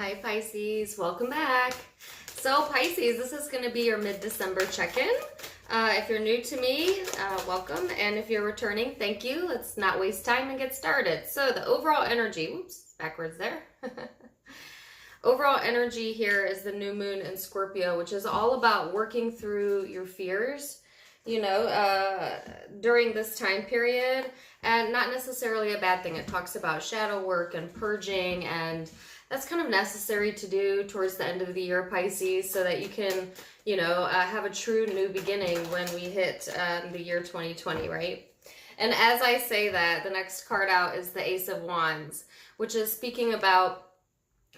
Hi Pisces, welcome back. So Pisces, this is going to be your mid-December check-in. If you're new to me, welcome. And if you're returning, thank you. Let's not waste time and get started. So the overall energy, whoops, backwards there. Overall energy here is the new moon in Scorpio, which is all about working through your fears, during this time period, and not necessarily a bad thing. It talks about shadow work and purging, and that's kind of necessary to do towards the end of the year, Pisces, so that you can, have a true new beginning when we hit the year 2020, right? And as I say that, the next card out is the Ace of Wands, which is speaking about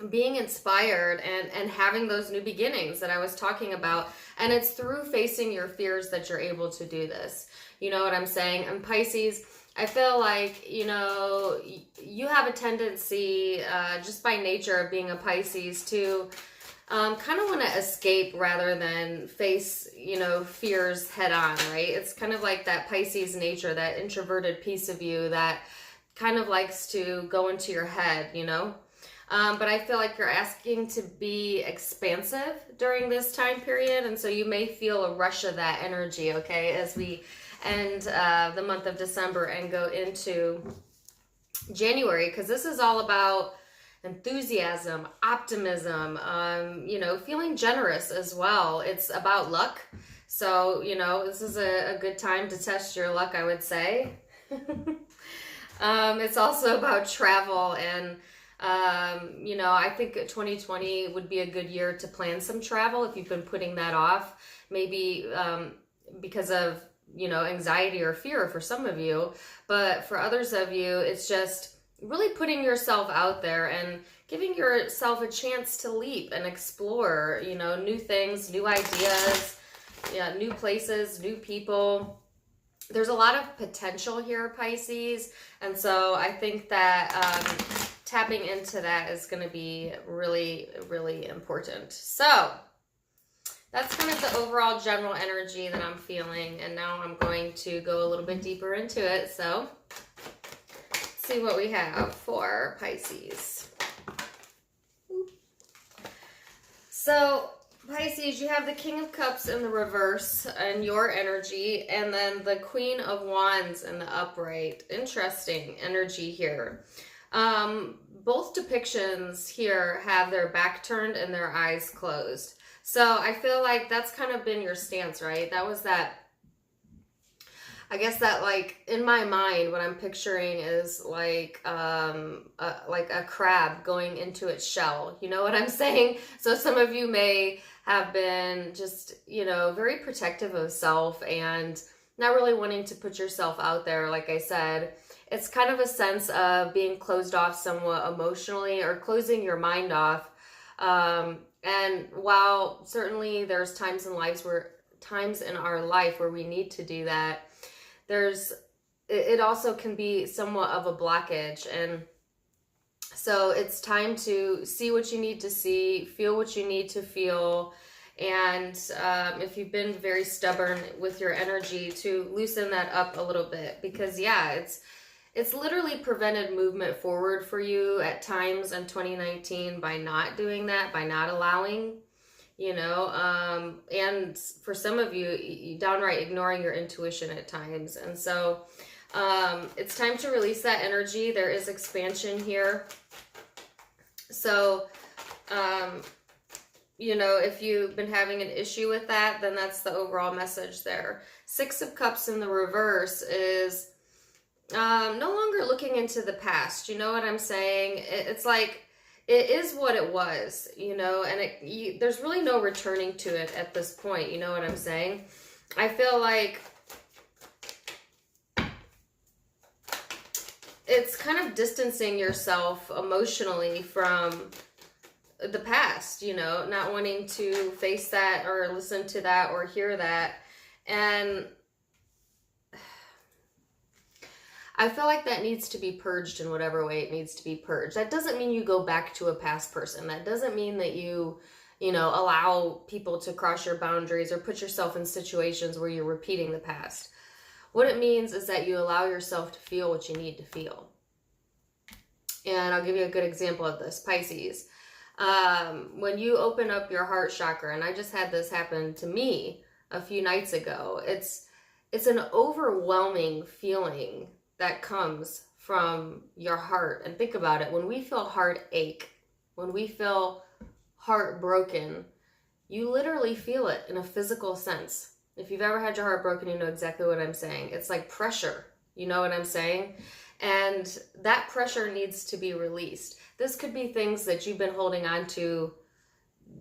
being inspired and having those new beginnings that I was talking about. And it's through facing your fears that you're able to do this. You know what I'm saying? And Pisces, I feel like, you have a tendency, just by nature of being a Pisces, to kind of want to escape rather than face, fears head on, right? It's kind of like that Pisces nature, that introverted piece of you that kind of likes to go into your head, But I feel like you're asking to be expansive during this time period, and so you may feel a rush of that energy, okay, as we end the month of December and go into January, because this is all about enthusiasm, optimism, feeling generous as well. It's about luck. So, this is a good time to test your luck, I would say. It's also about travel, and I think 2020 would be a good year to plan some travel if you've been putting that off, maybe because of, anxiety or fear for some of you. But for others of you, it's just really putting yourself out there and giving yourself a chance to leap and explore, new things, new ideas, new places, new people. There's a lot of potential here, Pisces. And so I think that tapping into that is going to be really, really important. So that's kind of the overall general energy that I'm feeling. And now I'm going to go a little bit deeper into it. So let's see what we have for Pisces. So Pisces, you have the King of Cups in the reverse and your energy, and then the Queen of Wands in the upright. Interesting energy here. Both depictions here have their back turned and their eyes closed. So I feel like that's kind of been your stance, right? That was that, I guess that, like, in my mind, what I'm picturing is like a crab going into its shell. You know what I'm saying? So some of you may have been just, very protective of self and not really wanting to put yourself out there. Like I said, it's kind of a sense of being closed off somewhat emotionally, or closing your mind off. And while certainly there's times in our life where we need to do that, it also can be somewhat of a blockage. And so it's time to see what you need to see, feel what you need to feel. And if you've been very stubborn with your energy, to loosen that up a little bit, because it's literally prevented movement forward for you at times in 2019 by not doing that, by not allowing, and for some of you downright ignoring your intuition at times. And so it's time to release that energy. There is expansion here. So, if you've been having an issue with that, then that's the overall message there. Six of Cups in the reverse is no longer looking into the past. You know what I'm saying? It's like, it is what it was, and there's really no returning to it at this point. You know what I'm saying? I feel like it's kind of distancing yourself emotionally from the past, not wanting to face that or listen to that or hear that. And I feel like that needs to be purged in whatever way it needs to be purged. That doesn't mean you go back to a past person. That doesn't mean that you allow people to cross your boundaries or put yourself in situations where you're repeating the past. What it means is that you allow yourself to feel what you need to feel. And I'll give you a good example of this, Pisces. When you open up your heart chakra, and I just had this happen to me a few nights ago, it's an overwhelming feeling that comes from your heart. And think about it, when we feel heartache, when we feel heartbroken, you literally feel it in a physical sense. If you've ever had your heart broken, you know exactly what I'm saying. It's like pressure, you know what I'm saying? And that pressure needs to be released. This could be things that you've been holding on to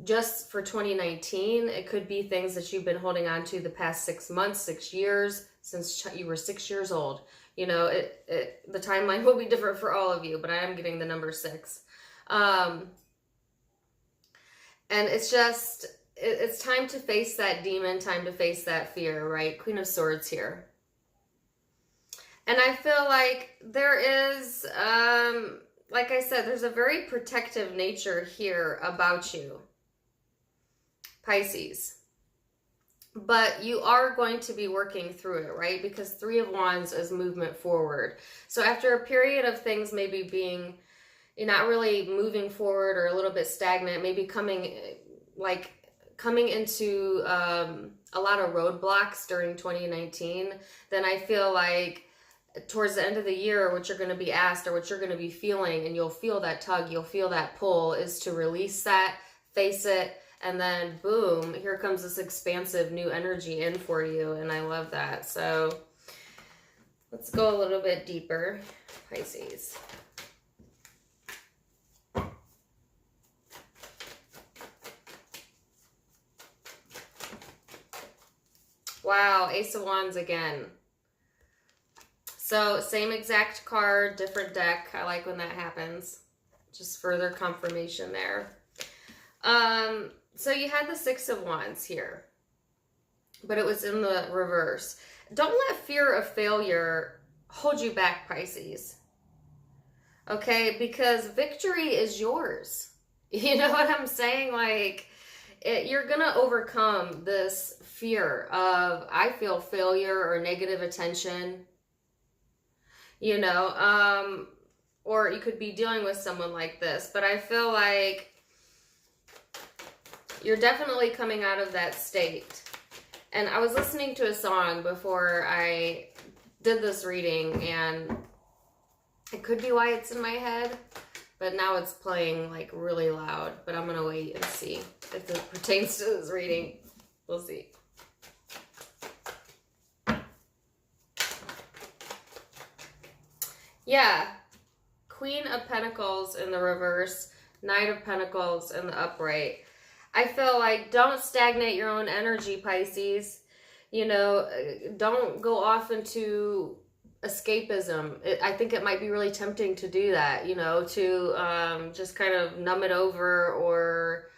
just for 2019. It could be things that you've been holding on to the past 6 months, 6 years, since you were 6 years old. You know, the timeline will be different for all of you, but I am getting the number 6. And it's just, it's time to face that demon, time to face that fear, right? Queen of Swords here. And I feel like there is, like I said, there's a very protective nature here about you, Pisces. But you are going to be working through it, right? Because 3 of Wands is movement forward. So after a period of things maybe being, you're not really moving forward or a little bit stagnant, maybe coming into a lot of roadblocks during 2019, then I feel like towards the end of the year, what you're going to be asked or what you're going to be feeling, and you'll feel that tug, you'll feel that pull, is to release that, face it, and then boom, here comes this expansive new energy in for you, and I love that. So let's go a little bit deeper, Pisces. Wow, Ace of Wands again. So same exact card, different deck. I like when that happens. Just further confirmation there. So you had the 6 of Wands here, but it was in the reverse. Don't let fear of failure hold you back, Pisces. Okay, because victory is yours. You know what I'm saying? Like, you're going to overcome this fear of, I feel failure or negative attention, you know, or you could be dealing with someone like this, but I feel like you're definitely coming out of that state. And I was listening to a song before I did this reading, and it could be why it's in my head, but now it's playing like really loud. But I'm going to wait and see if it pertains to this reading. We'll see. Yeah. Queen of Pentacles in the reverse, Knight of Pentacles in the upright. I feel like don't stagnate your own energy, Pisces. You know, don't go off into escapism. I think it might be really tempting to do that, you know, to just kind of numb it over or,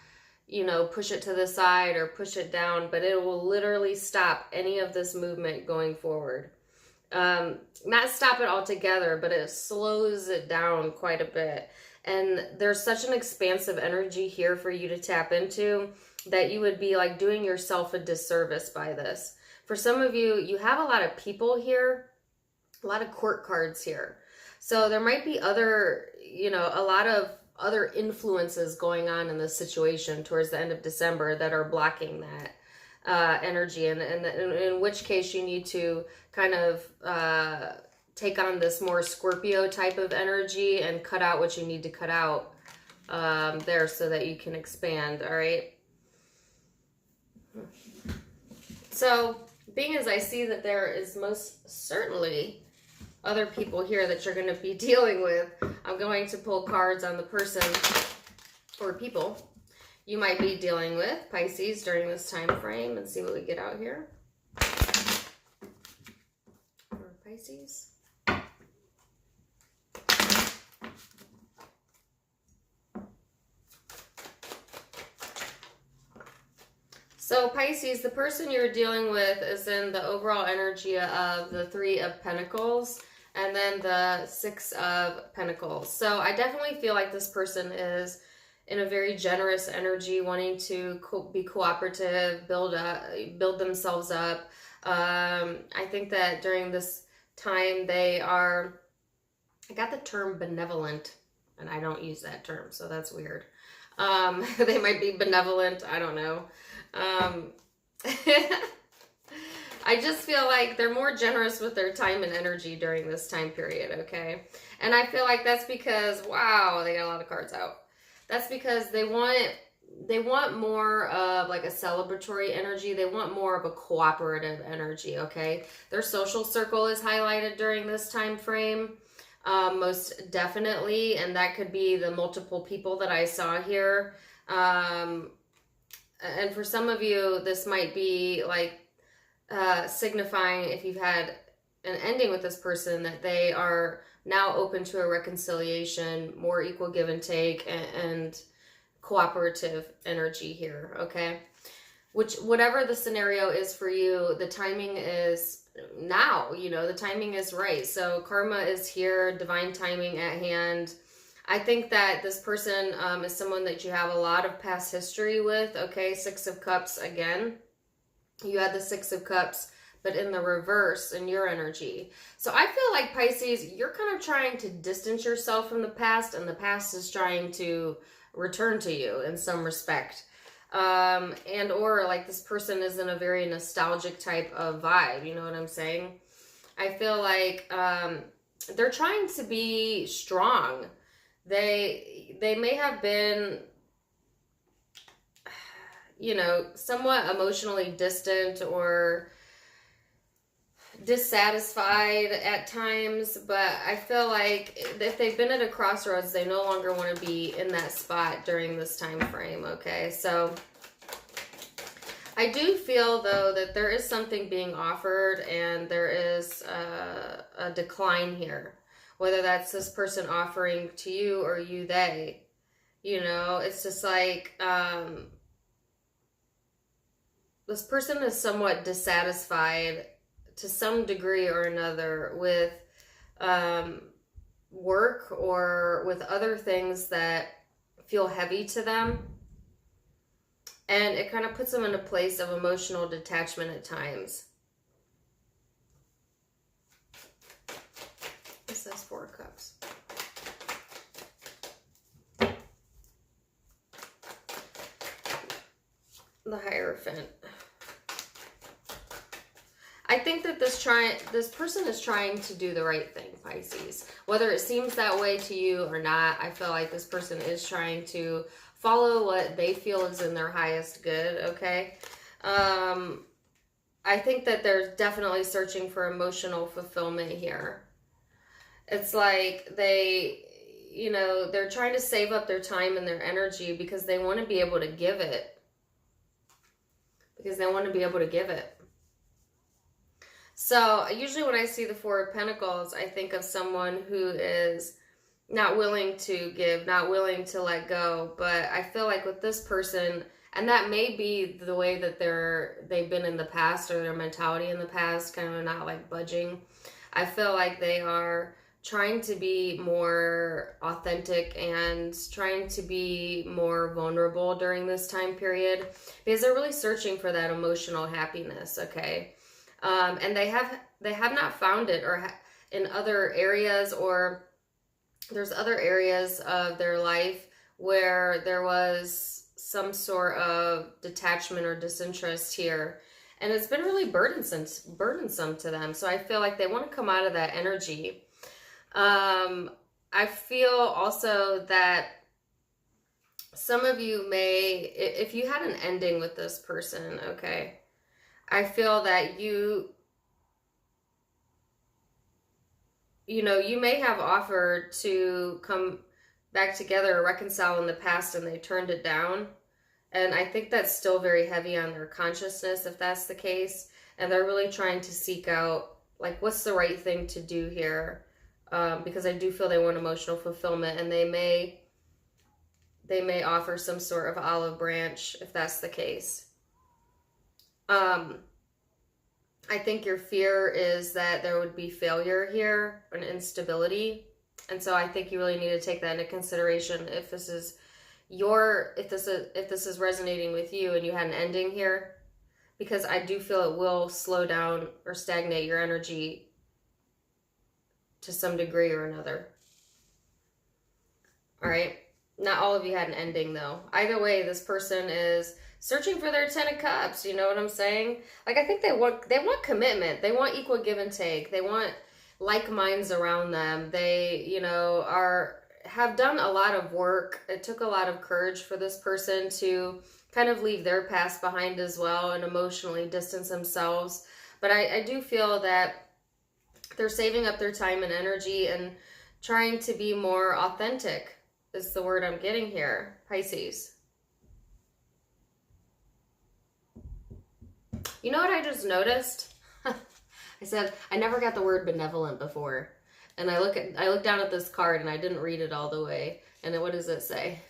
you know, push it to the side or push it down, but it will literally stop any of this movement going forward. Not stop it altogether, but it slows it down quite a bit. And there's such an expansive energy here for you to tap into that you would be like doing yourself a disservice by this. For some of you, you have a lot of people here, a lot of court cards here. So there might be other, you know, a lot of other influences going on in this situation towards the end of December that are blocking that energy. And in which case you need to kind of take on this more Scorpio type of energy and cut out what you need to cut out there so that you can expand, all right? So, being as I see that there is most certainly other people here that you're going to be dealing with, I'm going to pull cards on the person or people you might be dealing with, Pisces, during this time frame, and see what we get out here for Pisces. So Pisces, the person you're dealing with is in the overall energy of the 3 of Pentacles and then the 6 of Pentacles. So I definitely feel like this person is in a very generous energy, wanting to be cooperative, build themselves up. I think that during this time they are, I got the term benevolent. And I don't use that term, so that's weird. They might be benevolent. I don't know. I just feel like they're more generous with their time and energy during this time period, okay? And I feel like that's because, wow, they got a lot of cards out. That's because they want more of like a celebratory energy. They want more of a cooperative energy, okay? Their social circle is highlighted during this time frame, most definitely, and that could be the multiple people that I saw here. And for some of you, this might be like signifying, if you've had an ending with this person, that they are now open to a reconciliation, more equal give and take, and cooperative energy here, okay? Whatever the scenario is for you, the timing is now, the timing is right. So karma is here, divine timing at hand. I think that this person is someone that you have a lot of past history with, okay? Six of Cups again. You had the Six of Cups, but in the reverse in your energy. So I feel like, Pisces, you're kind of trying to distance yourself from the past, and the past is trying to return to you in some respect. And or like this person is in a very nostalgic type of vibe, you know what I'm saying? I feel like they're trying to be strong. They may have been, somewhat emotionally distant or dissatisfied at times, but I feel like if they've been at a crossroads, they no longer want to be in that spot during this time frame, okay? So I do feel, though, that there is something being offered, and there is a decline here, whether that's this person offering to you or you they. It's just like this person is somewhat dissatisfied to some degree or another with work or with other things that feel heavy to them. And it kind of puts them in a place of emotional detachment at times. This says Four of Cups. The Hierophant. I think that this person is trying to do the right thing, Pisces. Whether it seems that way to you or not, I feel like this person is trying to follow what they feel is in their highest good, okay? I think that they're definitely searching for emotional fulfillment here. It's like they're trying to save up their time and their energy because they want to be able to give it. So usually when I see the Four of Pentacles, I think of someone who is not willing to give, not willing to let go. But I feel like with this person, and that may be the way that they've been in the past, or their mentality in the past, kind of not like budging. I feel like they are trying to be more authentic and trying to be more vulnerable during this time period, because they're really searching for that emotional happiness, okay? And they have not found it, or in other areas, or there's other areas of their life where there was some sort of detachment or disinterest here, and it's been really burdensome to them. So I feel like they want to come out of that energy. I feel also that some of you may, if you had an ending with this person, okay, I feel that you may have offered to come back together or reconcile in the past, and they turned it down. And I think that's still very heavy on their consciousness, if that's the case. And they're really trying to seek out, like, what's the right thing to do here? Because I do feel they want emotional fulfillment, and they may offer some sort of olive branch, if that's the case. I think your fear is that there would be failure here, an instability. And so I think you really need to take that into consideration if this is resonating with you and you had an ending here, because I do feel it will slow down or stagnate your energy to some degree or another. All right. Not all of you had an ending though. Either way, this person is searching for their 10 of cups. You know what I'm saying? Like, I think they want commitment. They want equal give and take. They want like minds around them. They, you know, have done a lot of work. It took a lot of courage for this person to kind of leave their past behind as well and emotionally distance themselves. But I do feel that they're saving up their time and energy and trying to be more authentic is the word I'm getting here, Pisces. You know what I just noticed? I said, I never got the word benevolent before. And I look down at this card and I didn't read it all the way. And then what does it say?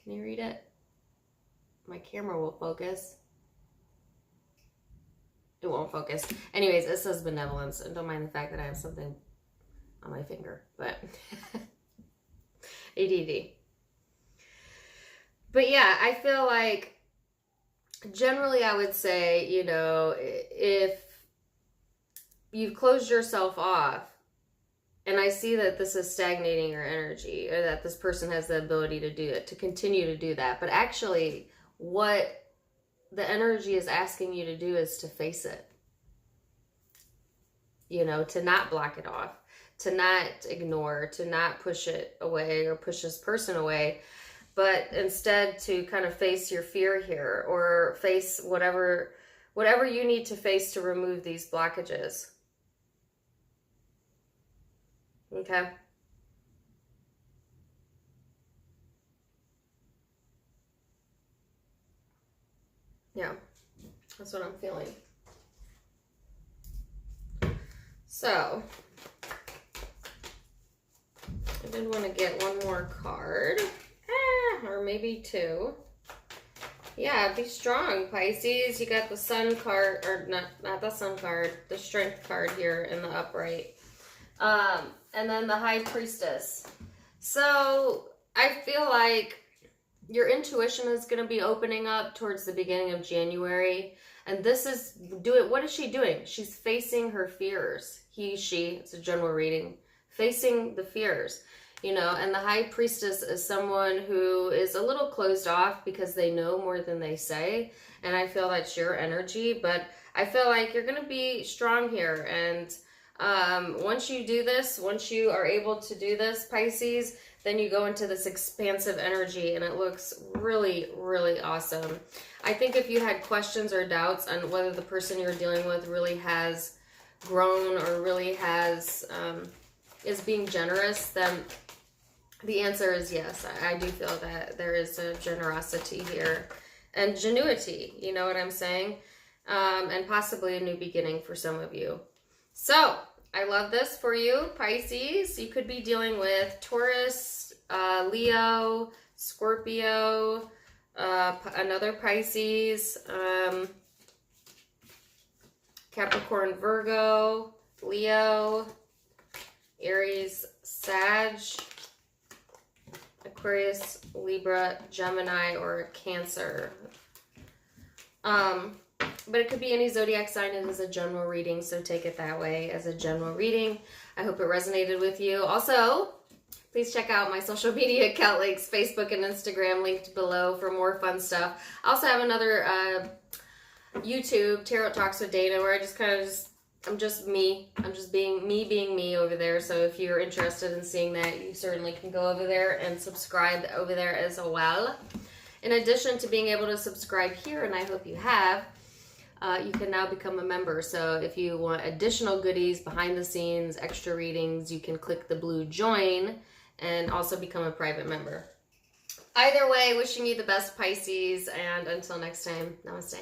Can you read it? My camera will focus. It won't focus. Anyways, it says benevolence. And don't mind the fact that I have something on my finger. But ADD. But yeah, I feel like generally I would say, you know, if you've closed yourself off, and I see that this is stagnating your energy, or that this person has the ability to do it, to continue to do that. But actually, what the energy is asking you to do is to face it. You know, to not block it off, to not ignore, to not push it away or push this person away, but instead to kind of face your fear here, or face whatever you need to face to remove these blockages. Okay. Yeah, that's what I'm feeling. So, I did want to get one more card, or maybe two. Yeah, be strong, Pisces. You got the Sun card, or not the Sun card, the Strength card here in the upright. And then the High Priestess. So I feel like your intuition is going to be opening up towards the beginning of January. And this is, what is she doing? She's facing her fears. She, it's a general reading, facing the fears. You know, and the High Priestess is someone who is a little closed off because they know more than they say. And I feel that's your energy. But I feel like you're going to be strong here. And once you do this, once you are able to do this, Pisces, then you go into this expansive energy and it looks really, really awesome. I think if you had questions or doubts on whether the person you're dealing with really has grown or really has, is being generous, then the answer is yes. I do feel that there is a generosity here and genuity, you know what I'm saying? And possibly a new beginning for some of you. So, I love this for you, Pisces. You could be dealing with Taurus, Leo, Scorpio, another Pisces, Capricorn, Virgo, Leo, Aries, Sag, Aquarius, Libra, Gemini, or Cancer. But it could be any zodiac sign. It is a general reading, so take it that way as a general reading. I hope it resonated with you. Also, please check out my social media account links, Facebook and Instagram, linked below for more fun stuff. I also have another YouTube, Tarot Talks with Dana, where I just kind of I'm just me. I'm just being me over there. So if you're interested in seeing that, you certainly can go over there and subscribe over there as well. In addition to being able to subscribe here, and I hope you have, you can now become a member. So if you want additional goodies, behind the scenes, extra readings, you can click the blue join and also become a private member. Either way, wishing you the best, Pisces, and until next time, namaste.